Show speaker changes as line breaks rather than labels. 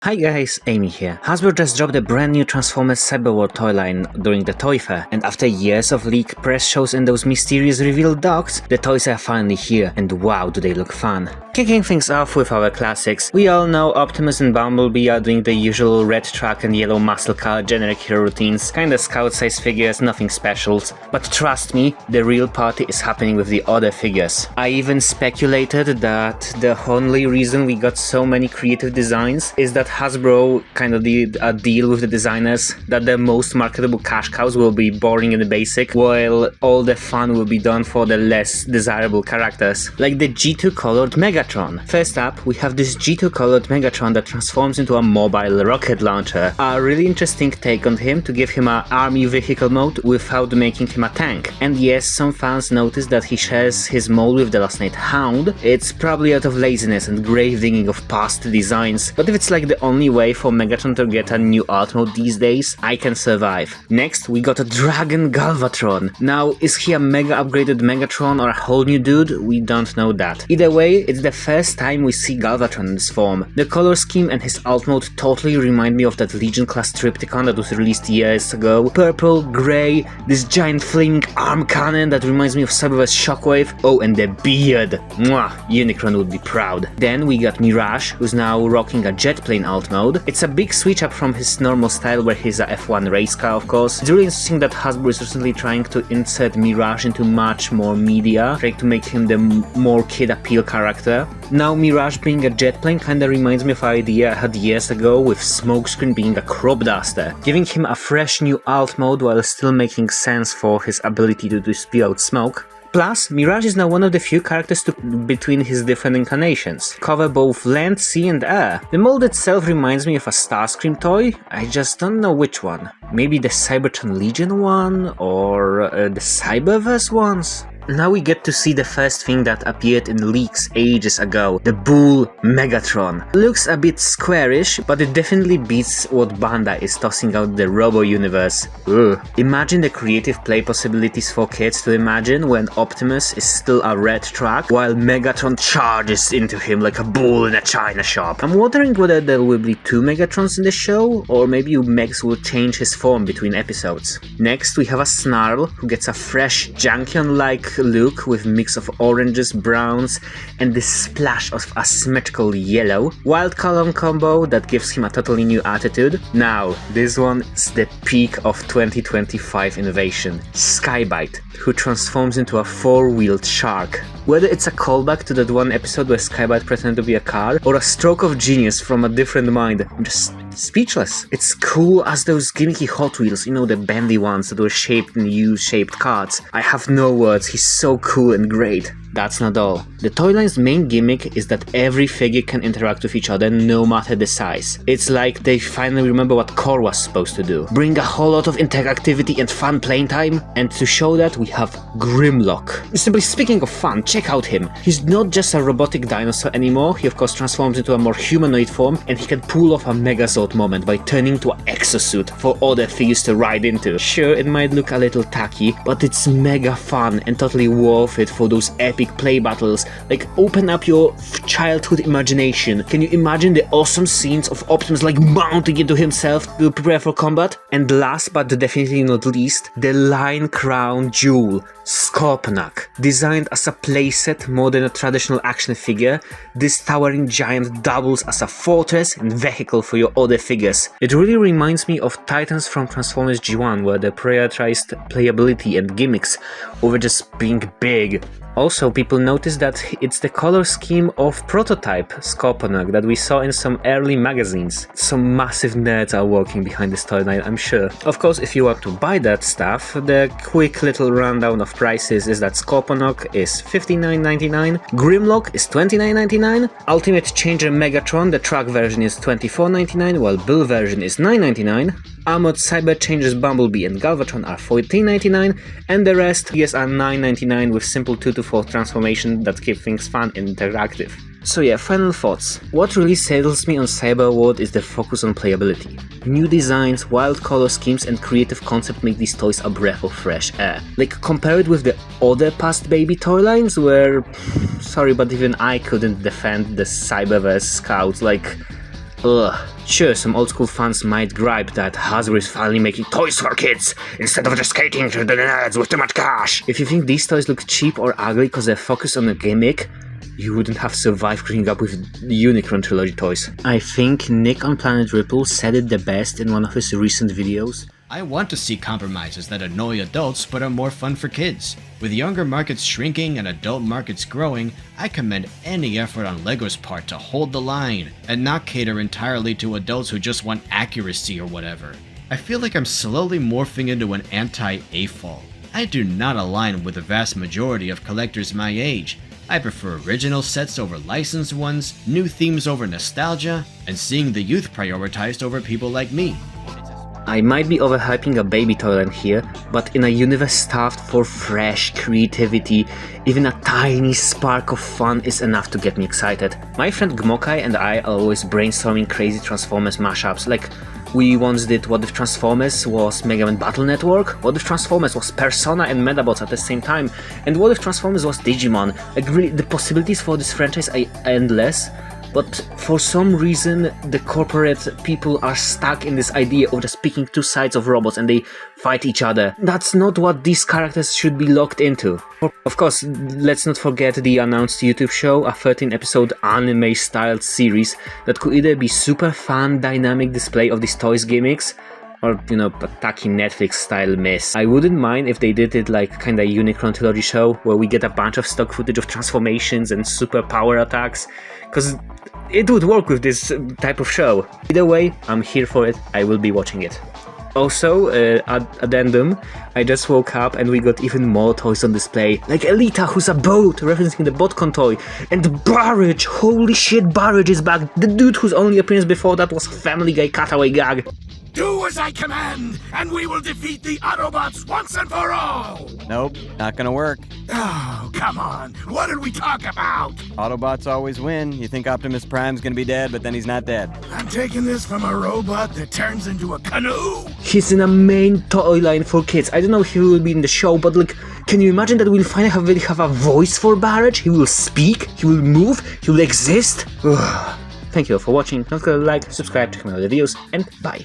Hi guys, Amy here. Hasbro just dropped a brand new Transformers Cyberworld toy line during the Toy Fair, and after years of leak, press shows and those mysterious reveal docs, the toys are finally here, and wow do they look fun. Kicking things off with our classics, we all know Optimus and Bumblebee are doing the usual red truck and yellow muscle car generic hero routines, kinda scout size figures, nothing specials, but trust me, the real party is happening with the other figures. I even speculated that the only reason we got so many creative designs is that Hasbro kind of did a deal with the designers that the most marketable cash cows will be boring and basic, while all the fun will be done for the less desirable characters, like the G2 colored Megatron. First up, we have this G2 colored Megatron that transforms into a mobile rocket launcher. A really interesting take on him to give him an army vehicle mode without making him a tank. And yes, some fans noticed that he shares his mold with the Last Night Hound. It's probably out of laziness and grave digging of past designs, but if it's like the only way for Megatron to get a new art mode these days, I can survive. Next, we got a Dragon Galvatron. Now, is he a mega upgraded Megatron or a whole new dude? We don't know that. Either way, it's the first time we see Galvatron in this form. The color scheme and his alt mode totally remind me of that Legion class Triptychon that was released years ago. Purple, grey, this giant flaming arm cannon that reminds me of Cyberverse Shockwave. Oh, and the beard. Mwah, Unicron would be proud. Then we got Mirage, who's now rocking a jet plane alt mode. It's a big switch up from his normal style where he's a F1 race car, of course. It's really interesting that Hasbro is recently trying to insert Mirage into much more media, trying to make him the more kid appeal character. Now Mirage being a jet plane kinda reminds me of an idea I had years ago with Smokescreen being a crop duster, giving him a fresh new alt mode while still making sense for his ability to spew out smoke. Plus, Mirage is now one of the few characters between his different incarnations, cover both land, sea and air. The mold itself reminds me of a Starscream toy, I just don't know which one. Maybe the Cybertron Legion one, or the Cyberverse ones? Now we get to see the first thing that appeared in leaks ages ago, the Bull Megatron. Looks a bit squarish, but it definitely beats what Bandai is tossing out the Robo universe. Ugh. Imagine the creative play possibilities for kids to imagine when Optimus is still a red truck, while Megatron charges into him like a bull in a china shop. I'm wondering whether there will be two Megatrons in the show, or maybe Megs will change his form between episodes. Next we have a Snarl, who gets a fresh Junkion-like look with mix of oranges, browns, and this splash of asymmetrical yellow. Wild color combo that gives him a totally new attitude. Now, this one is the peak of 2025 innovation. Skybite, who transforms into a four-wheeled shark. Whether it's a callback to that one episode where Skybite pretended to be a car, or a stroke of genius from a different mind, I'm just speechless. It's cool as those gimmicky Hot Wheels, you know, the bendy ones that were shaped in U-shaped carts. I have no words, he's so cool and great. That's not all. The toy line's main gimmick is that every figure can interact with each other no matter the size. It's like they finally remember what Core was supposed to do. Bring a whole lot of interactivity and fun playing time, and to show that we have Grimlock. Simply speaking of fun, check out him. He's not just a robotic dinosaur anymore, he of course transforms into a more humanoid form, and he can pull off a Megazord moment by turning into an exosuit for other figures to ride into. Sure, it might look a little tacky, but it's mega fun and totally worth it for those epic play battles. Like, open up your childhood imagination. Can you imagine the awesome scenes of Optimus like mounting into himself to prepare for combat? And last but definitely not least, the Lion Crown Jewel, Scorponok. Designed as a playset more than a traditional action figure, this towering giant doubles as a fortress and vehicle for your other figures. It really reminds me of Titans from Transformers G1, where they prioritized playability and gimmicks over just being big. Also, people noticed that it's the color scheme of Prototype Scorponok that we saw in some early magazines. Some massive nerds are working behind this toy line, I'm sure. Of course, if you want to buy that stuff, the quick little rundown of prices is that Scorponok is $59.99, Grimlock is $29.99, Ultimate Changer Megatron, the truck version, is $24.99, while Bull version is $9.99, Armored Cyber Changers Bumblebee and Galvatron are $14.99, and the rest, yes, are $9.99 with simple 2 to 4 transformation that keep things fun and interactive. So yeah, final thoughts. What really settles me on Cyberworld is the focus on playability. New designs, wild color schemes and creative concept make these toys a breath of fresh air. Like, compare it with the other past baby toy lines where, sorry, but even I couldn't defend the Cyberverse Scouts. Like, Ugh. Sure, some old school fans might gripe that Hasbro is finally making toys for kids, instead of just catering to the nerds with too much cash. If you think these toys look cheap or ugly because they're focused on a gimmick, you wouldn't have survived growing up with Unicron Trilogy toys. I think Nick on Planet Ripple said it the best in one of his recent videos.
I want to see compromises that annoy adults but are more fun for kids. With younger markets shrinking and adult markets growing, I commend any effort on LEGO's part to hold the line and not cater entirely to adults who just want accuracy or whatever. I feel like I'm slowly morphing into an anti-AFOL. I do not align with the vast majority of collectors my age. I prefer original sets over licensed ones, new themes over nostalgia, and seeing the youth prioritized over people like me.
I might be overhyping a baby toyline here, but in a universe starved for fresh creativity, even a tiny spark of fun is enough to get me excited. My friend Gmokai and I are always brainstorming crazy Transformers mashups, like we once did What If Transformers was Mega Man Battle Network, What If Transformers was Persona and Medabots at the same time, and What If Transformers was Digimon. Like really, the possibilities for this franchise are endless. But for some reason, the corporate people are stuck in this idea of just picking two sides of robots and they fight each other. That's not what these characters should be locked into. Of course, let's not forget the announced YouTube show, a 13-episode anime-styled series that could either be super fun, dynamic display of these toys gimmicks, or, you know, a tacky Netflix-style mess. I wouldn't mind if they did it like kinda Unicron Trilogy show, where we get a bunch of stock footage of transformations and super power attacks, cause it would work with this type of show. Either way, I'm here for it, I will be watching it. Also, addendum, I just woke up and we got even more toys on display, like Elita, who's a boat, referencing the Botcon toy, and Barrage, holy shit, Barrage is back, the dude whose only appearance before that was a Family Guy cutaway gag.
Do as I command, and we will defeat the Autobots once and for all!
Nope, not gonna work.
Oh, come on. What did we talk about?
Autobots always win. You think Optimus Prime's gonna be dead, but then he's not dead.
I'm taking this from a robot that turns into a canoe.
He's in a main toy line for kids. I don't know if he will be in the show, but like, can you imagine that we'll finally have a voice for Barrage? He will speak, he will move, he will exist? Ugh. Thank you all for watching. Don't forget to like, subscribe, check my other videos, and bye.